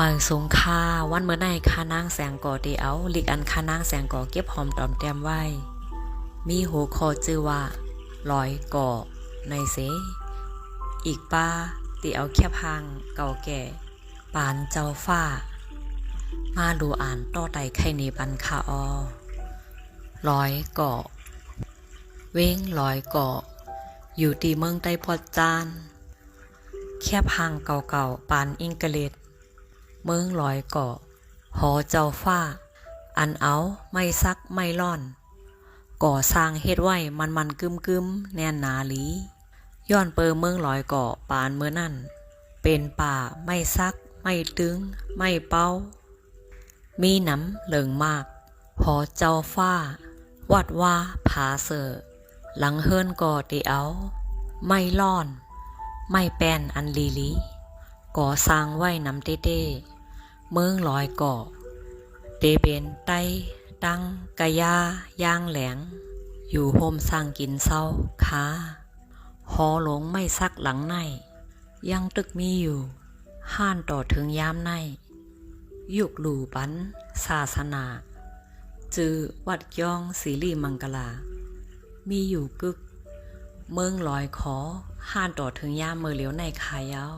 มาสงคาวันเมื่อในคานางแสงก่อเดียวลิกอันคานางแสงก่อเก็บหอมตอมแต้มไว้มีหัวคอจื่อว่าลอยก่อในเสอีกป้าตีเอาแคบหางเก่าแก่ปานเจ้าฟ้ามาดูอ่านต่อไต่ไข่ในบันคาออลอยก่อเว้งลอยก่ออยู่ตีเมืองใต้พอดจานแคบหางเก่าๆปานอิงกฤษเมืองลอยเกาะหอเจ้าฟ้าอันเอาไม่ซักไม่ล่อนก่อสร้างเฮ็ดไว้มันกึมแน่นหนาหลีย้อนเปิเมืองลอยเกาะปานเมื่อนั่นเป็นป่าไม่ซักไม่ตึงไม่เป้ามีน้ำเหลืองมากหอเจ้าฟ้าวัดว่าผาเสอหลังเฮิรนก่อเตียวไม่ล่อนไม่แป้นอันลีก่อสร้างไว้น้ำเต้เมืองลอยเกาะเตเป็นไต้ดังกะยาย่างแหลงอยู่โฮมสร้างกินเศร้าค้าหอหลงไม่ซักหลังในยังตึกมีอยู่ห้านต่อถึงยามในยุกหลู่ปันศาสนาจือวัดย่องศรีลีมังกลามีอยู่กึกเมืองลอยขอห้านต่อถึงยามเมื่อเหลียวในขายาว